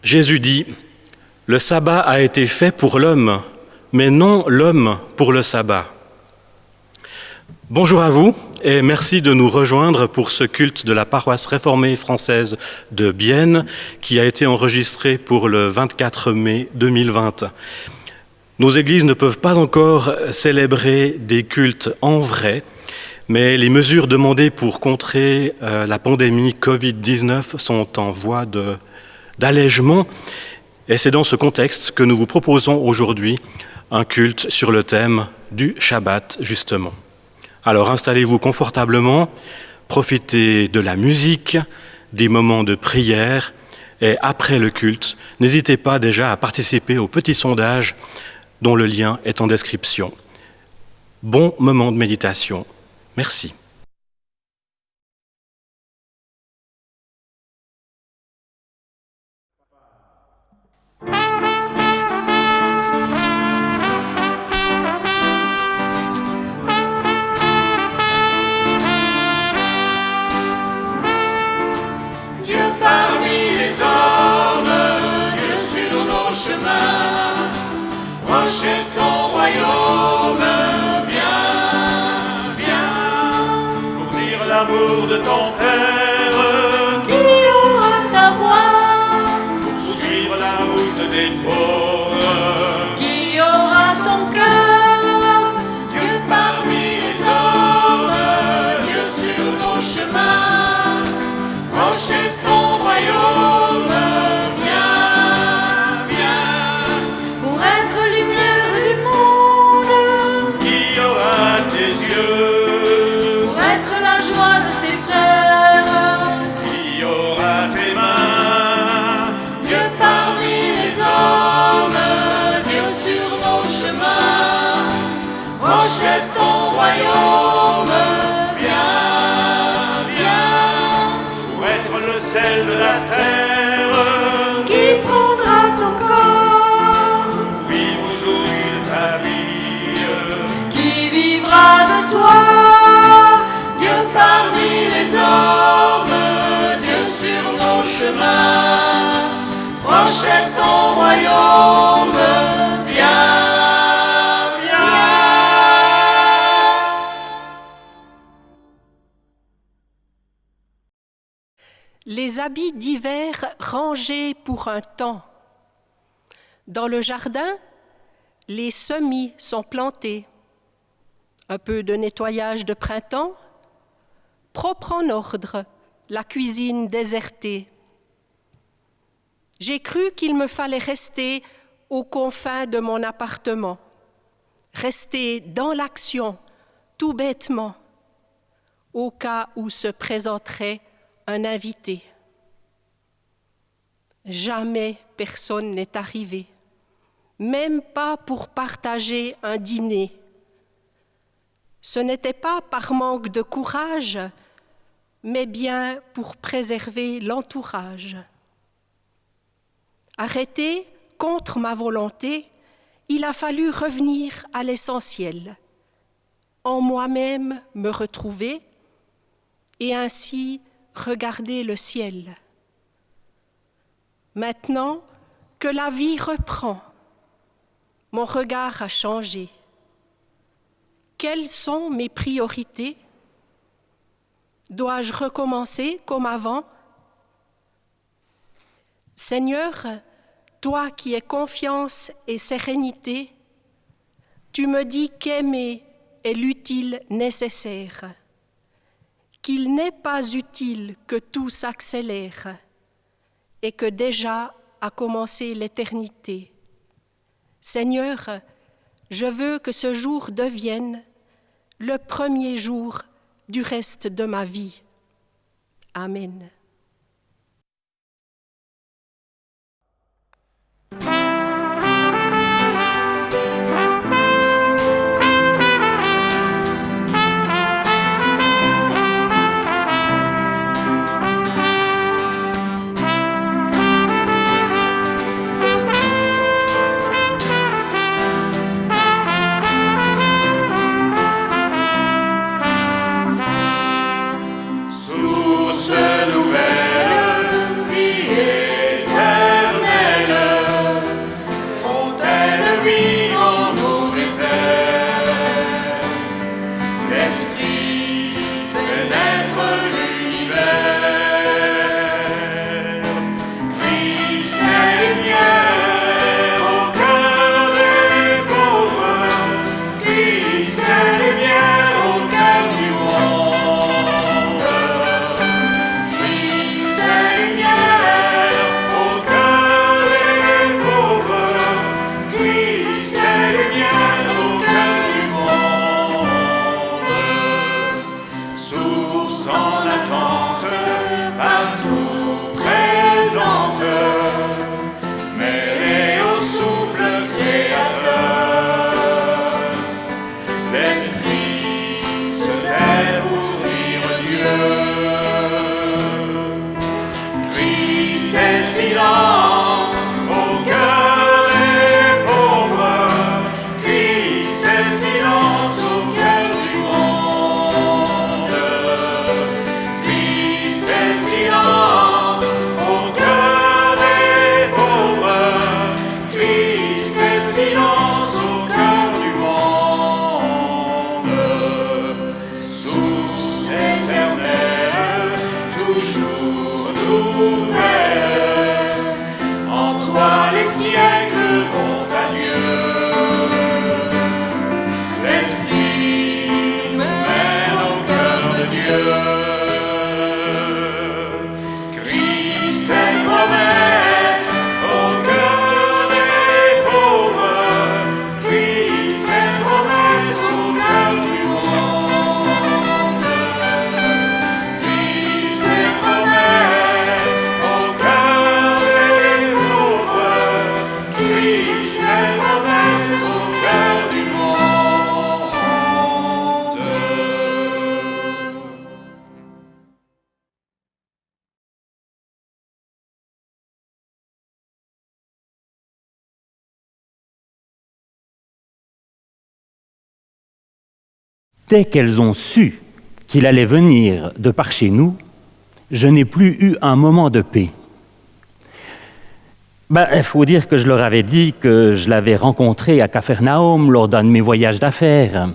Jésus dit « Le sabbat a été fait pour l'homme, mais non l'homme pour le sabbat ». Bonjour à vous et merci de nous rejoindre pour ce culte de la paroisse réformée française de Bienne qui a été enregistré pour le 24 mai 2020. Nos églises ne peuvent pas encore célébrer des cultes en vrai, mais les mesures demandées pour contrer la pandémie Covid-19 sont en voie d'allègement. Et c'est dans ce contexte que nous vous proposons aujourd'hui un culte sur le thème du Shabbat, justement. Alors installez-vous confortablement, profitez de la musique, des moments de prière, et après le culte, n'hésitez pas déjà à participer au petit sondage dont le lien est en description. Bon moment de méditation. Merci. L'amour de ton Père qui aura ta voix, pour suivre la route des pauvres, qui aura ton cœur, Dieu parmi les hommes, Dieu sur ton chemin, proche est ton royaume, viens, viens, pour être lumière du monde, qui aura tes yeux. Ton royaume, viens, viens, pour être le sel de la terre, qui prendra ton corps, pour vivre aujourd'hui de ta vie, qui vivra de toi, Dieu parmi les hommes, Dieu sur nos chemins, proche est ton royaume, viens. Les habits d'hiver rangés pour un temps. Dans le jardin, les semis sont plantés. Un peu de nettoyage de printemps, propre en ordre, la cuisine désertée. J'ai cru qu'il me fallait rester aux confins de mon appartement, rester dans l'action, tout bêtement, au cas où se présenterait un invité. Jamais personne n'est arrivé, même pas pour partager un dîner. Ce n'était pas par manque de courage, mais bien pour préserver l'entourage. Arrêté contre ma volonté, il a fallu revenir à l'essentiel, en moi-même me retrouver et ainsi regarder le ciel. Maintenant que la vie reprend, mon regard a changé. Quelles sont mes priorités? Dois-je recommencer comme avant? Seigneur, toi qui es confiance et sérénité, tu me dis qu'aimer est l'utile nécessaire, qu'il n'est pas utile que tout s'accélère et que déjà a commencé l'éternité. Seigneur, je veux que ce jour devienne le premier jour du reste de ma vie. Amen. Source nouvelle. l'esprit se tait pour dire Dieu. Christ est silence au cœur des pauvres, Christ est silence au cœur du monde. Christ est silence au cœur des pauvres, Christ est silence au cœur du monde. Source éternelle, toujours nouvelle, en toi les siècles vont à Dieu. L'Esprit mène au cœur de Dieu. Christ est promesse au cœur des pauvres, Christ est promesse au cœur du monde. Christ est promesse au cœur des pauvres, Christ est promesse au cœur du monde. Dès qu'elles ont su qu'il allait venir de par chez nous, je n'ai plus eu un moment de paix. Il faut dire que je leur avais dit que je l'avais rencontré à Capharnaüm lors d'un de mes voyages d'affaires.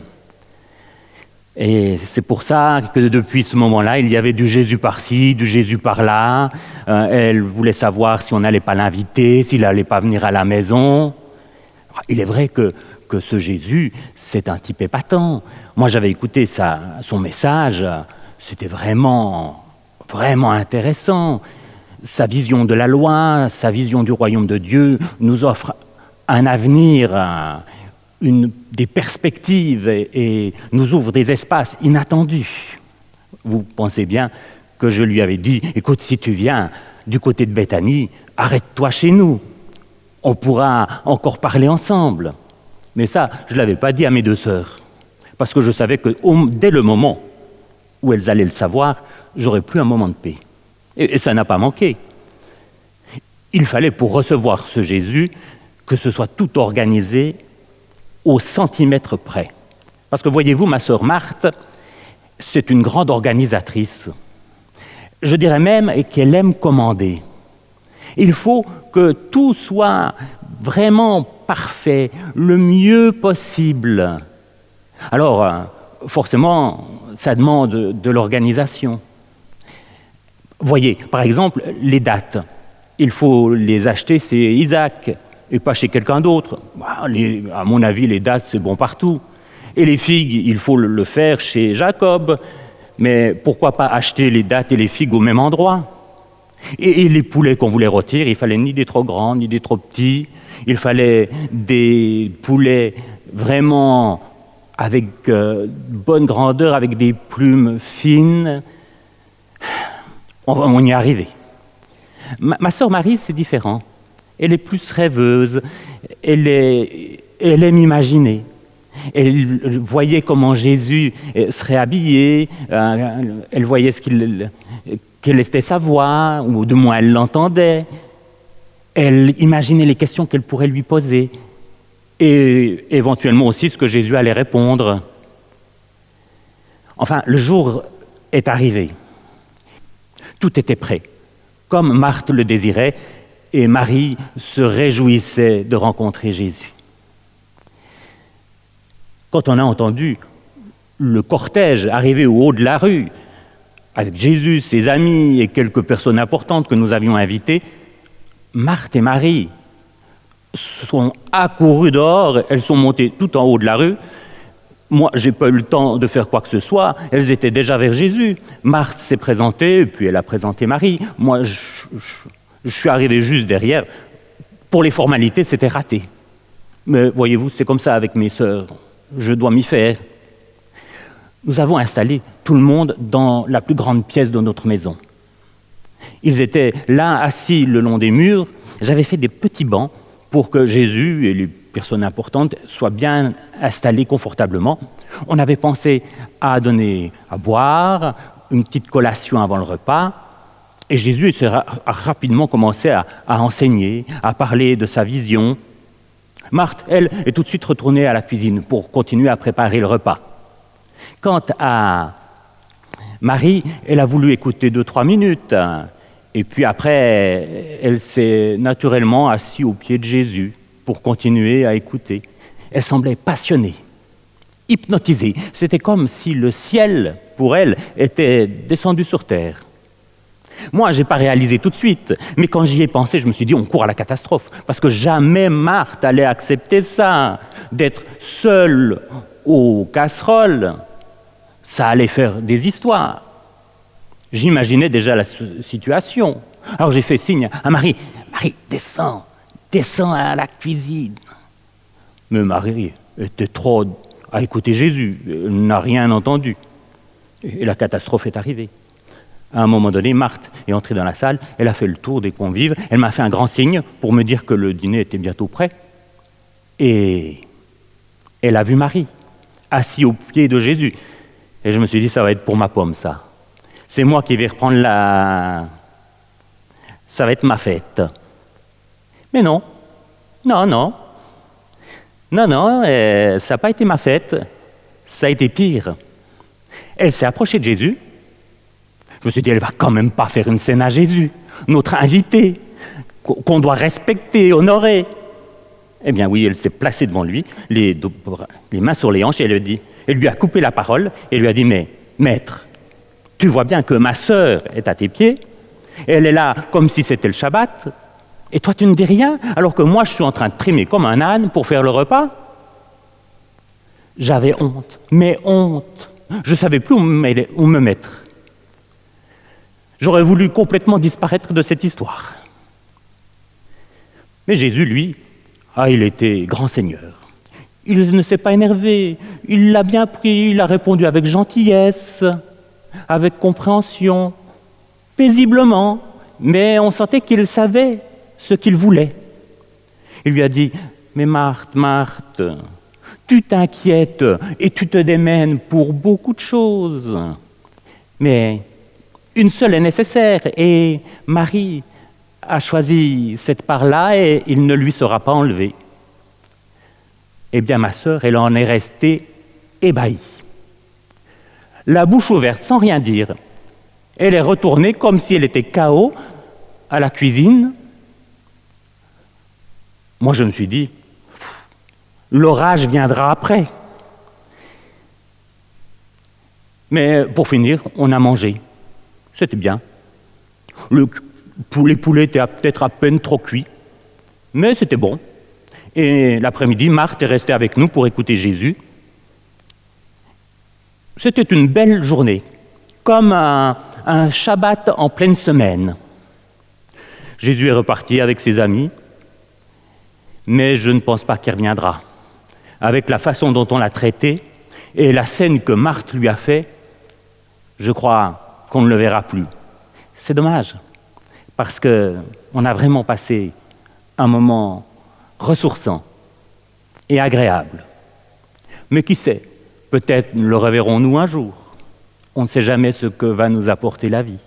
Et c'est pour ça que depuis ce moment-là, il y avait du Jésus par-ci, du Jésus par-là. Elle voulait savoir si on n'allait pas l'inviter, s'il n'allait pas venir à la maison. Il est vrai que ce Jésus, c'est un type épatant. Moi, j'avais écouté son message, c'était vraiment intéressant. Sa vision de la loi, sa vision du royaume de Dieu nous offre un avenir, des perspectives et nous ouvre des espaces inattendus. Vous pensez bien que je lui avais dit, écoute, si tu viens du côté de Béthanie, arrête-toi chez nous. On pourra encore parler ensemble. Mais ça, je ne l'avais pas dit à mes deux sœurs, parce que je savais que dès le moment où elles allaient le savoir, j'aurais plus un moment de paix. Et ça n'a pas manqué. Il fallait, pour recevoir ce Jésus, que ce soit tout organisé au centimètre près. Parce que voyez-vous, ma sœur Marthe, c'est une grande organisatrice. Je dirais même qu'elle aime commander. Il faut que tout soit vraiment parfait, le mieux possible. Alors, forcément, ça demande de l'organisation. Voyez, par exemple, les dates. Il faut les acheter chez Isaac et pas chez quelqu'un d'autre. À mon avis, les dates, c'est bon partout. Et les figues, il faut le faire chez Jacob. Mais pourquoi pas acheter les dates et les figues au même endroit ? Et les poulets qu'on voulait rôtir, il fallait ni des trop grands, ni des trop petits. Il fallait des poulets vraiment avec bonne grandeur, avec des plumes fines. On y est arrivé. Ma sœur Marie, c'est différent. Elle est plus rêveuse, elle aime imaginer. Elle voyait comment Jésus serait habillé, elle voyait quelle était sa voix, ou du moins elle l'entendait. Elle imaginait les questions qu'elle pourrait lui poser, et éventuellement aussi ce que Jésus allait répondre. Enfin, le jour est arrivé. Tout était prêt, comme Marthe le désirait, et Marie se réjouissait de rencontrer Jésus. Quand on a entendu le cortège arriver au haut de la rue, avec Jésus, ses amis et quelques personnes importantes que nous avions invitées, Marthe et Marie sont accourues dehors, elles sont montées tout en haut de la rue. Moi, je n'ai pas eu le temps de faire quoi que ce soit, elles étaient déjà vers Jésus. Marthe s'est présentée, puis elle a présenté Marie. Moi, je suis arrivé juste derrière. Pour les formalités, c'était raté. Mais voyez-vous, c'est comme ça avec mes sœurs. Je dois m'y faire. Nous avons installé tout le monde dans la plus grande pièce de notre maison. Ils étaient là, assis le long des murs. J'avais fait des petits bancs pour que Jésus et les personnes importantes soient bien installés confortablement. On avait pensé à donner à boire, une petite collation avant le repas, et Jésus a rapidement commencé à enseigner, à parler de sa vision. Marthe, elle, est tout de suite retournée à la cuisine pour continuer à préparer le repas. Quant à Marie, elle a voulu écouter 2-3 minutes, et puis après, elle s'est naturellement assise aux pieds de Jésus pour continuer à écouter. Elle semblait passionnée, hypnotisée. C'était comme si le ciel, pour elle, était descendu sur terre. Moi, je n'ai pas réalisé tout de suite, mais quand j'y ai pensé, je me suis dit, on court à la catastrophe, parce que jamais Marthe allait accepter ça, d'être seule aux casseroles. Ça allait faire des histoires. J'imaginais déjà la situation. Alors j'ai fait signe à Marie, « Marie, descends à la cuisine. » Mais Marie était trop à écouter Jésus, elle n'a rien entendu. Et la catastrophe est arrivée. À un moment donné, Marthe est entrée dans la salle, elle a fait le tour des convives, elle m'a fait un grand signe pour me dire que le dîner était bientôt prêt. Et elle a vu Marie, assise aux pieds de Jésus. Et je me suis dit, ça va être pour ma pomme, ça. C'est moi qui vais reprendre ça va être ma fête. Mais non, ça n'a pas été ma fête, ça a été pire. Elle s'est approchée de Jésus. Je me suis dit, elle ne va quand même pas faire une scène à Jésus, notre invité, qu'on doit respecter, honorer. Eh bien oui, elle s'est placée devant lui, les mains sur les hanches, et elle lui a coupé la parole, et lui a dit, mais maître, tu vois bien que ma sœur est à tes pieds, elle est là comme si c'était le Shabbat, et toi tu ne dis rien, alors que moi je suis en train de trimer comme un âne pour faire le repas. J'avais honte, mais honte. Je ne savais plus où me mettre. J'aurais voulu complètement disparaître de cette histoire. Mais Jésus, lui, il était grand Seigneur. Il ne s'est pas énervé, il l'a bien pris, il a répondu avec gentillesse, avec compréhension, paisiblement, mais on sentait qu'il savait ce qu'il voulait. Il lui a dit, « Mais Marthe, Marthe, tu t'inquiètes et tu te démènes pour beaucoup de choses, mais une seule est nécessaire, et Marie a choisi cette part-là et il ne lui sera pas enlevé. » Eh bien, ma sœur, elle en est restée ébahie. La bouche ouverte, sans rien dire. Elle est retournée comme si elle était KO à la cuisine. Moi, je me suis dit, l'orage viendra après. Mais pour finir, on a mangé. C'était bien. Les poulets étaient peut-être à peine trop cuits, mais c'était bon. Et l'après-midi, Marthe est restée avec nous pour écouter Jésus. C'était une belle journée, comme un Shabbat en pleine semaine. Jésus est reparti avec ses amis, mais je ne pense pas qu'il reviendra. Avec la façon dont on l'a traité et la scène que Marthe lui a fait, je crois qu'on ne le verra plus. C'est dommage, parce qu'on a vraiment passé un moment ressourçant et agréable. Mais qui sait, peut-être le reverrons-nous un jour. On ne sait jamais ce que va nous apporter la vie.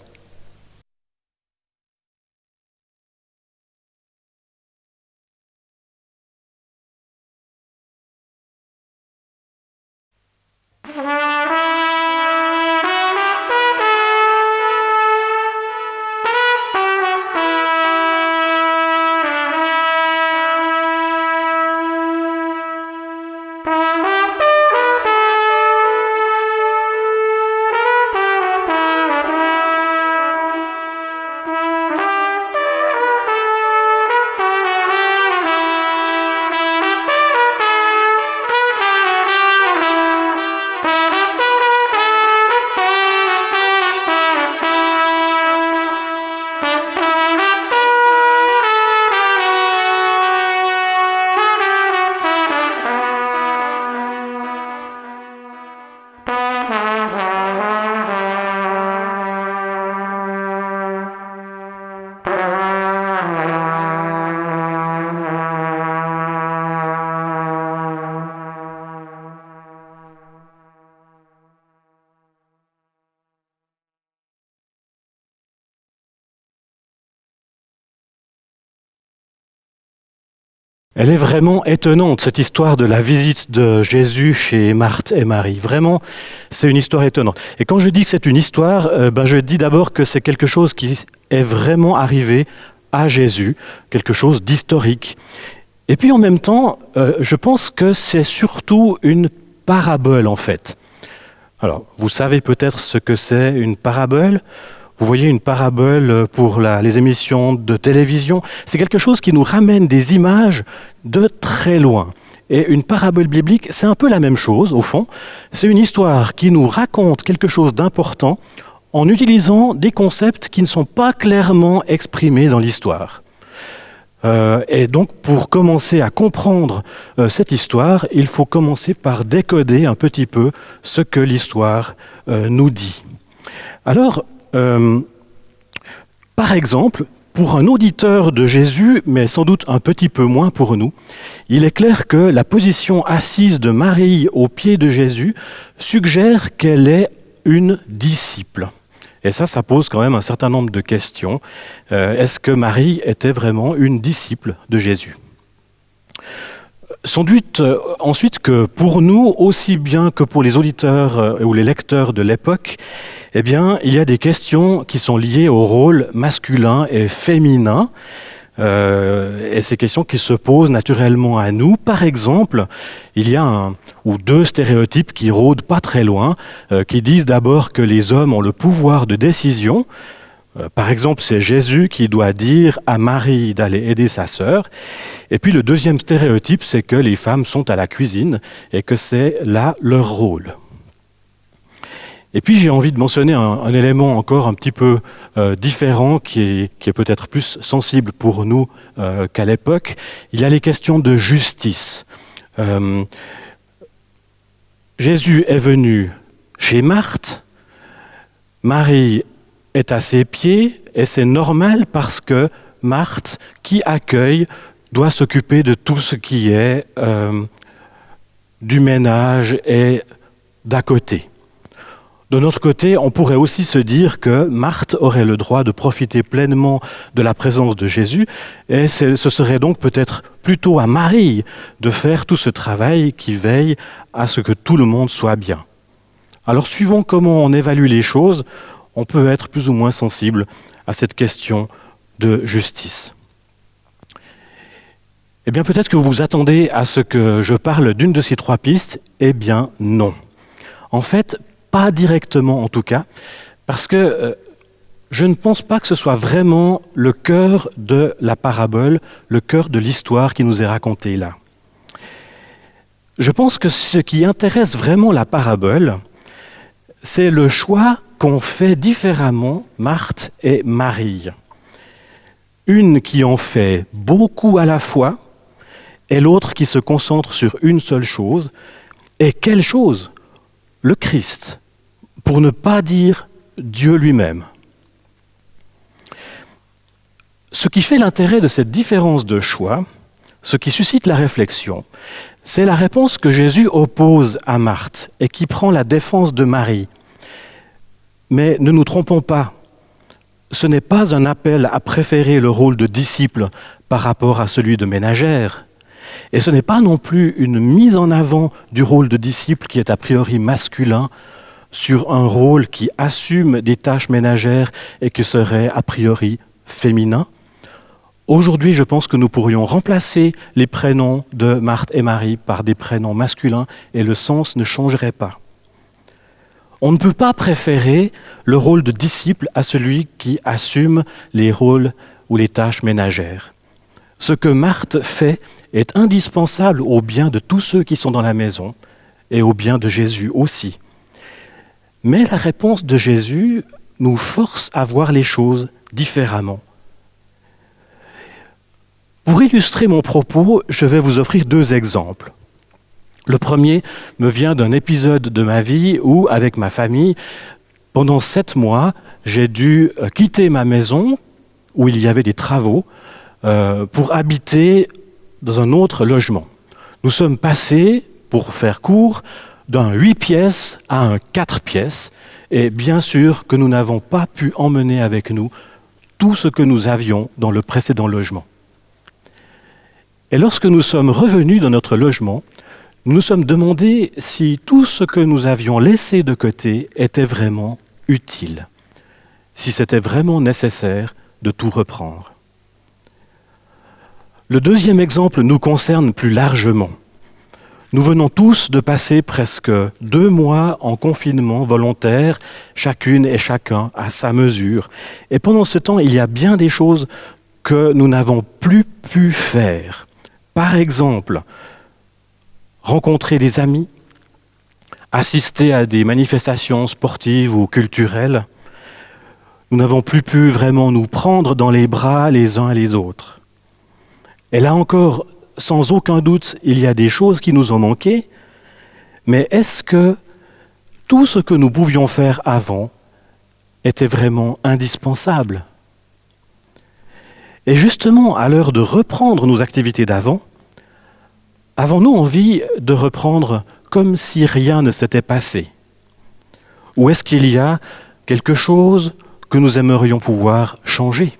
Elle est vraiment étonnante, cette histoire de la visite de Jésus chez Marthe et Marie. Vraiment, c'est une histoire étonnante. Et quand je dis que c'est une histoire, je dis d'abord que c'est quelque chose qui est vraiment arrivé à Jésus, quelque chose d'historique. Et puis en même temps, je pense que c'est surtout une parabole en fait. Alors, vous savez peut-être ce que c'est une parabole ? Vous voyez, une parabole pour les émissions de télévision, c'est quelque chose qui nous ramène des images de très loin. Et une parabole biblique, c'est un peu la même chose, au fond. C'est une histoire qui nous raconte quelque chose d'important en utilisant des concepts qui ne sont pas clairement exprimés dans l'histoire. Et donc, pour commencer à comprendre cette histoire, il faut commencer par décoder un petit peu ce que l'histoire nous dit. Alors, par exemple, pour un auditeur de Jésus, mais sans doute un petit peu moins pour nous, il est clair que la position assise de Marie aux pieds de Jésus suggère qu'elle est une disciple. Et ça pose quand même un certain nombre de questions. Est-ce que Marie était vraiment une disciple de Jésus ? Sans doute ensuite que pour nous, aussi bien que pour les auditeurs ou les lecteurs de l'époque, eh bien, il y a des questions qui sont liées au rôle masculin et féminin, et ces questions qui se posent naturellement à nous. Par exemple, il y a un ou deux stéréotypes qui rôdent pas très loin, qui disent d'abord que les hommes ont le pouvoir de décision. Par exemple, c'est Jésus qui doit dire à Marie d'aller aider sa sœur. Et puis le deuxième stéréotype, c'est que les femmes sont à la cuisine et que c'est là leur rôle. Et puis j'ai envie de mentionner un élément encore un petit peu différent qui est peut-être plus sensible pour nous qu'à l'époque. Il y a les questions de justice. Jésus est venu chez Marthe, Marie est à ses pieds, et c'est normal parce que Marthe, qui accueille, doit s'occuper de tout ce qui est du ménage et d'à côté. De notre côté, on pourrait aussi se dire que Marthe aurait le droit de profiter pleinement de la présence de Jésus, et ce serait donc peut-être plutôt à Marie de faire tout ce travail qui veille à ce que tout le monde soit bien. Alors, suivant comment on évalue les choses, on peut être plus ou moins sensible à cette question de justice. Eh bien, peut-être que vous vous attendez à ce que je parle d'une de ces trois pistes. Eh bien, non. En fait, pas directement en tout cas, parce que je ne pense pas que ce soit vraiment le cœur de la parabole, le cœur de l'histoire qui nous est racontée là. Je pense que ce qui intéresse vraiment la parabole, c'est le choix qu'ont fait différemment Marthe et Marie. Une qui en fait beaucoup à la fois, et l'autre qui se concentre sur une seule chose. Et quelle chose ? Le Christ, pour ne pas dire Dieu lui-même. Ce qui fait l'intérêt de cette différence de choix, ce qui suscite la réflexion, c'est la réponse que Jésus oppose à Marthe et qui prend la défense de Marie. Mais ne nous trompons pas, ce n'est pas un appel à préférer le rôle de disciple par rapport à celui de ménagère. Et ce n'est pas non plus une mise en avant du rôle de disciple qui est a priori masculin sur un rôle qui assume des tâches ménagères et qui serait a priori féminin. Aujourd'hui, je pense que nous pourrions remplacer les prénoms de Marthe et Marie par des prénoms masculins et le sens ne changerait pas. On ne peut pas préférer le rôle de disciple à celui qui assume les rôles ou les tâches ménagères. Ce que Marthe fait est indispensable au bien de tous ceux qui sont dans la maison et au bien de Jésus aussi. Mais la réponse de Jésus nous force à voir les choses différemment. Pour illustrer mon propos, je vais vous offrir deux exemples. Le premier me vient d'un épisode de ma vie où, avec ma famille, pendant 7 mois, j'ai dû quitter ma maison où il y avait des travaux pour habiter dans un autre logement. Nous sommes passés, pour faire court, d'un 8 pièces à un 4 pièces, et bien sûr que nous n'avons pas pu emmener avec nous tout ce que nous avions dans le précédent logement. Et lorsque nous sommes revenus dans notre logement, nous nous sommes demandé si tout ce que nous avions laissé de côté était vraiment utile, si c'était vraiment nécessaire de tout reprendre. Le deuxième exemple nous concerne plus largement. Nous venons tous de passer presque 2 mois en confinement volontaire, chacune et chacun à sa mesure. Et pendant ce temps, il y a bien des choses que nous n'avons plus pu faire. Par exemple, rencontrer des amis, assister à des manifestations sportives ou culturelles. Nous n'avons plus pu vraiment nous prendre dans les bras les uns et les autres. Et là encore, sans aucun doute, il y a des choses qui nous ont manqué, mais est-ce que tout ce que nous pouvions faire avant était vraiment indispensable ? Et justement, à l'heure de reprendre nos activités d'avant, avons-nous envie de reprendre comme si rien ne s'était passé ? Ou est-ce qu'il y a quelque chose que nous aimerions pouvoir changer ?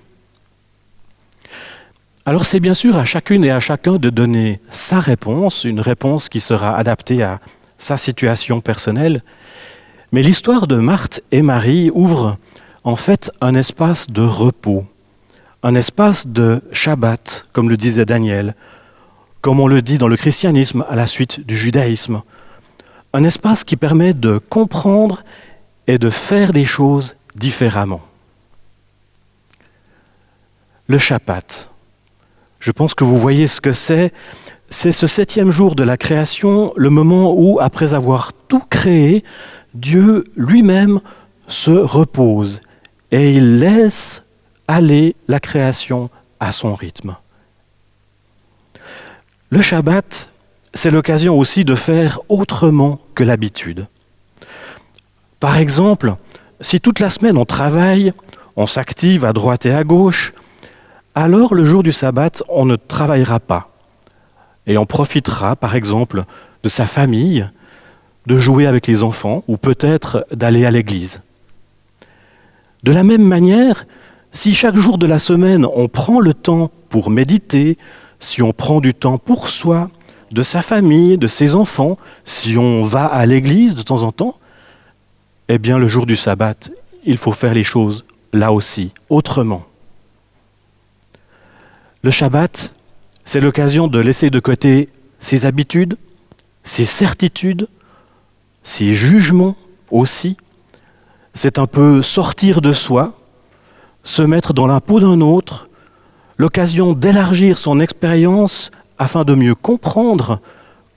Alors c'est bien sûr à chacune et à chacun de donner sa réponse, une réponse qui sera adaptée à sa situation personnelle. Mais l'histoire de Marthe et Marie ouvre en fait un espace de repos, un espace de Shabbat, comme le disait Daniel, comme on le dit dans le christianisme à la suite du judaïsme. Un espace qui permet de comprendre et de faire des choses différemment. Le Shabbat. Je pense que vous voyez ce que c'est. C'est ce 7e jour de la création, le moment où, après avoir tout créé, Dieu lui-même se repose et il laisse aller la création à son rythme. Le Shabbat, c'est l'occasion aussi de faire autrement que l'habitude. Par exemple, si toute la semaine on travaille, on s'active à droite et à gauche, alors le jour du sabbat, on ne travaillera pas. Et on profitera, par exemple, de sa famille, de jouer avec les enfants ou peut-être d'aller à l'église. De la même manière, si chaque jour de la semaine, on prend le temps pour méditer, si on prend du temps pour soi, de sa famille, de ses enfants, si on va à l'église de temps en temps, eh bien le jour du sabbat, il faut faire les choses là aussi, autrement. Le Shabbat, c'est l'occasion de laisser de côté ses habitudes, ses certitudes, ses jugements aussi. C'est un peu sortir de soi, se mettre dans la peau d'un autre, l'occasion d'élargir son expérience afin de mieux comprendre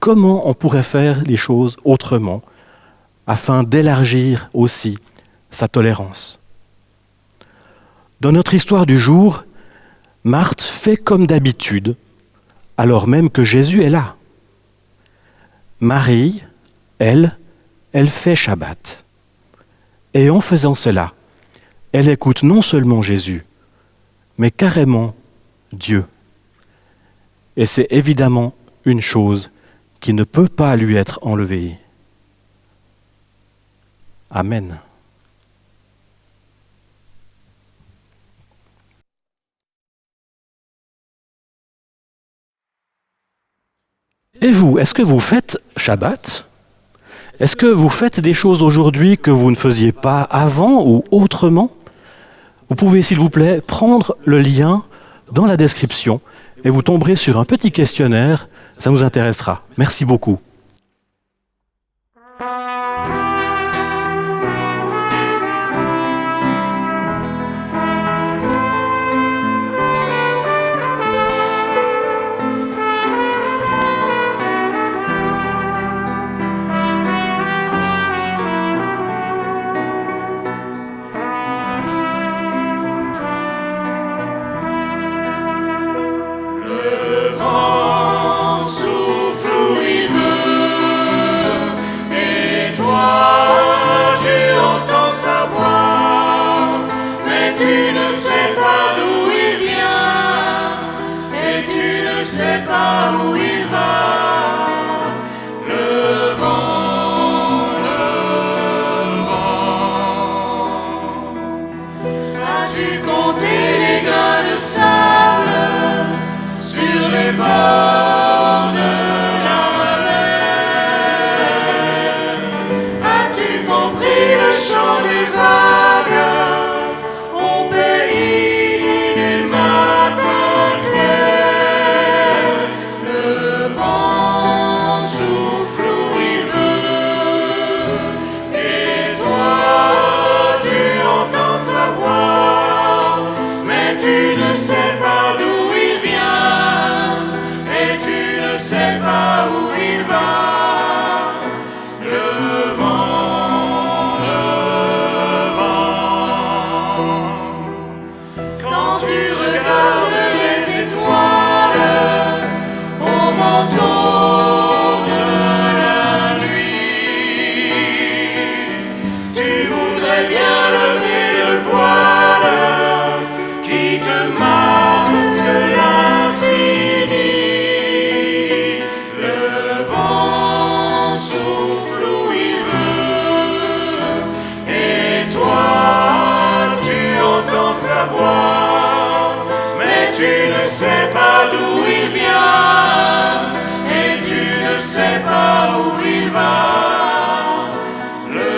comment on pourrait faire les choses autrement, afin d'élargir aussi sa tolérance. Dans notre histoire du jour, Marthe fait comme d'habitude, alors même que Jésus est là. Marie, elle fait Shabbat. Et en faisant cela, elle écoute non seulement Jésus, mais carrément Dieu. Et c'est évidemment une chose qui ne peut pas lui être enlevée. Amen. Et vous, est-ce que vous faites Shabbat ? Est-ce que vous faites des choses aujourd'hui que vous ne faisiez pas avant ou autrement ? Vous pouvez, s'il vous plaît, prendre le lien dans la description et vous tomberez sur un petit questionnaire, ça nous intéressera. Merci beaucoup. Le vent souffle où il veut, et toi tu entends sa voix, mais tu ne sais pas d'où il vient, et tu ne sais pas où il va. Le vent, as-tu compté les grains de sable sur les bords les vagues, au pays du matin clair. Le vent souffle où il veut, et toi tu entends sa voix, mais tu ne sais pas d'où il vient, et tu ne sais pas où il va. Le vent, quand tu regardes les étoiles au manteau de la nuit, tu voudrais bien lever le voile qui te masque l'infini. Le vent souffle où il veut, et toi tu entends sa voix, mais tu ne sais pas d'où il vient, et tu ne sais pas où il va. Le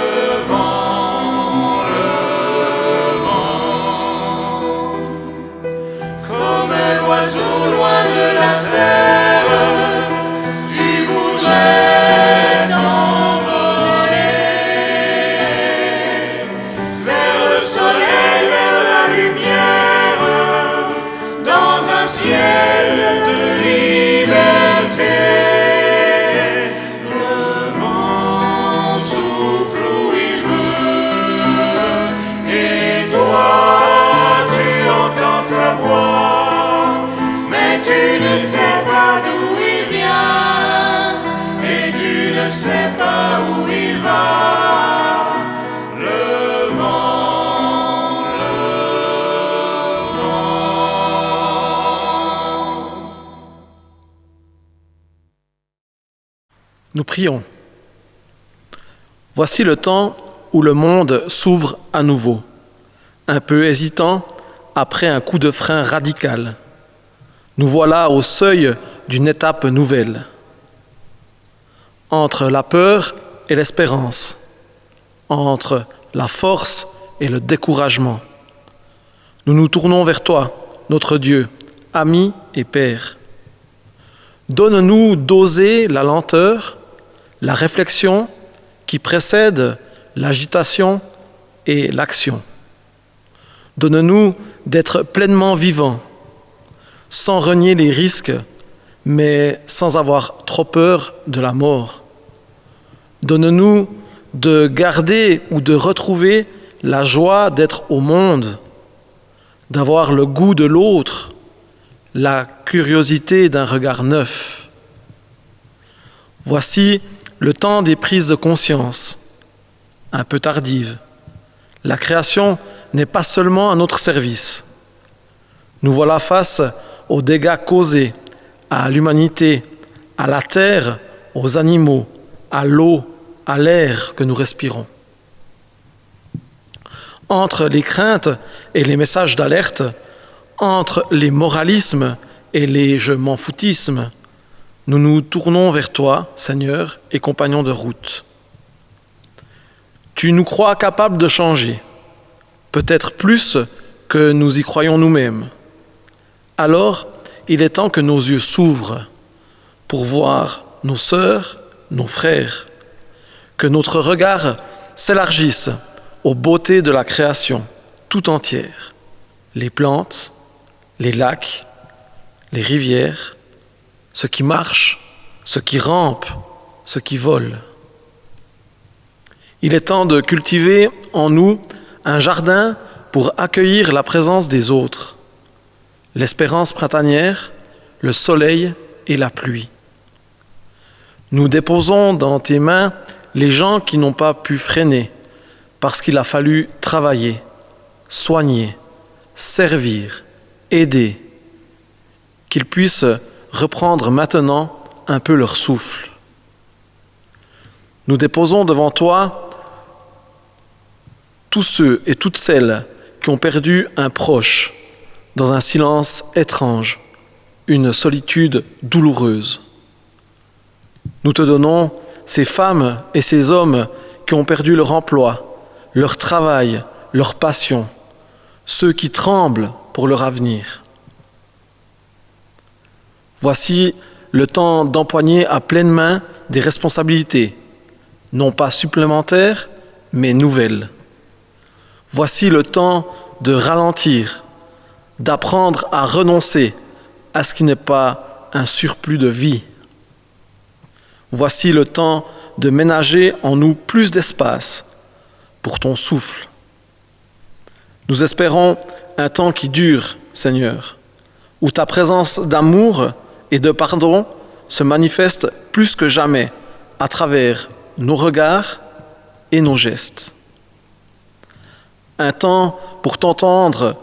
vent, comme l'oiseau loin de la terre, tu voudrais t'envoler vers le soleil, vers la lumière, dans un ciel de liberté. Le vent souffle où il veut, et toi tu entends sa voix, mais tu ne sais pas d'où il vient, et tu ne sais pas où il va. Le vent, Nous prions. Voici le temps où le monde s'ouvre à nouveau, un peu hésitant après un coup de frein radical. Nous voilà au seuil d'une étape nouvelle, entre la peur et l'espérance, entre la force et le découragement. Nous nous tournons vers toi, notre Dieu, ami et Père. Donne-nous d'oser la lenteur, la réflexion qui précède l'agitation et l'action. Donne-nous d'être pleinement vivants, sans renier les risques, mais sans avoir trop peur de la mort. Donne-nous de garder ou de retrouver la joie d'être au monde, d'avoir le goût de l'autre, la curiosité d'un regard neuf. Voici le temps des prises de conscience, un peu tardives. La création n'est pas seulement à notre service. Nous voilà face aux dégâts causés à l'humanité, à la terre, aux animaux, à l'eau, à l'air que nous respirons. Entre les craintes et les messages d'alerte, entre les moralismes et les je m'en foutismes, nous nous tournons vers toi, Seigneur, et compagnon de route. Tu nous crois capables de changer, peut-être plus que nous y croyons nous-mêmes. Alors, il est temps que nos yeux s'ouvrent pour voir nos sœurs, nos frères, que notre regard s'élargisse aux beautés de la création tout entière, les plantes, les lacs, les rivières, ce qui marche, ce qui rampe, ce qui vole. Il est temps de cultiver en nous un jardin pour accueillir la présence des autres, l'espérance printanière, le soleil et la pluie. Nous déposons dans tes mains les gens qui n'ont pas pu freiner parce qu'il a fallu travailler, soigner, servir, aider, qu'ils puissent reprendre maintenant un peu leur souffle. Nous déposons devant toi tous ceux et toutes celles qui ont perdu un proche dans un silence étrange, une solitude douloureuse. Nous te donnons ces femmes et ces hommes qui ont perdu leur emploi, leur travail, leur passion, ceux qui tremblent pour leur avenir. Voici le temps d'empoigner à pleine main des responsabilités, non pas supplémentaires, mais nouvelles. Voici le temps de ralentir, d'apprendre à renoncer à ce qui n'est pas un surplus de vie. Voici le temps de ménager en nous plus d'espace pour ton souffle. Nous espérons un temps qui dure, Seigneur, où ta présence d'amour et de pardon se manifeste plus que jamais à travers nos regards et nos gestes. Un temps pour t'entendre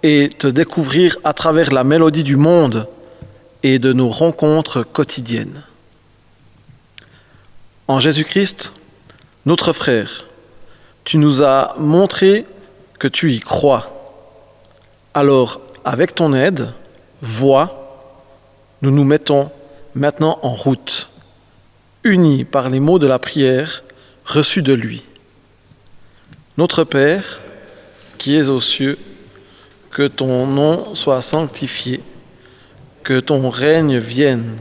et te découvrir à travers la mélodie du monde et de nos rencontres quotidiennes. En Jésus-Christ, notre frère, tu nous as montré que tu y crois. Alors, avec ton aide, vois, nous nous mettons maintenant en route, unis par les mots de la prière reçus de lui. Notre Père, qui es aux cieux, que ton nom soit sanctifié, que ton règne vienne,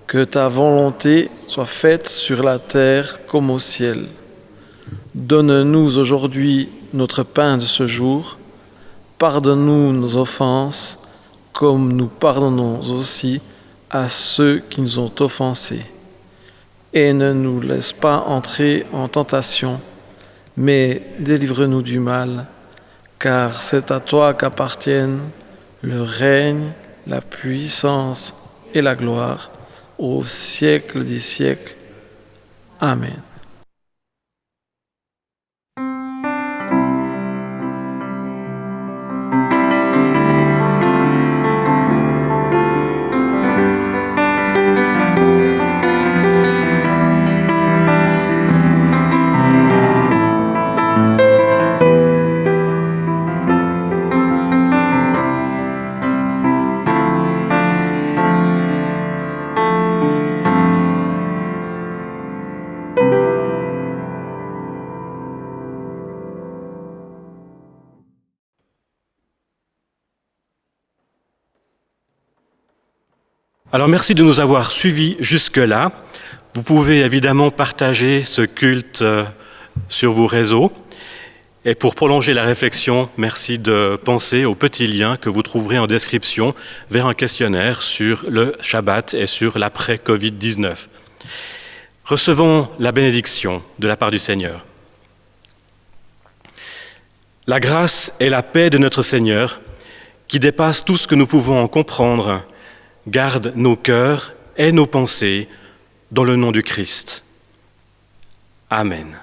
que ta volonté soit faite sur la terre comme au ciel. Donne-nous aujourd'hui notre pain de ce jour. Pardonne-nous nos offenses, comme nous pardonnons aussi à ceux qui nous ont offensés. Et ne nous laisse pas entrer en tentation, mais délivre-nous du mal, car c'est à toi qu'appartiennent le règne, la puissance et la gloire, au siècle des siècles. Amen. Alors merci de nous avoir suivis jusque-là. Vous pouvez évidemment partager ce culte sur vos réseaux. Et pour prolonger la réflexion, merci de penser aux petits liens que vous trouverez en description vers un questionnaire sur le Shabbat et sur l'après-Covid-19. Recevons la bénédiction de la part du Seigneur. La grâce et la paix de notre Seigneur, qui dépassent tout ce que nous pouvons en comprendre, garde nos cœurs et nos pensées dans le nom du Christ. Amen.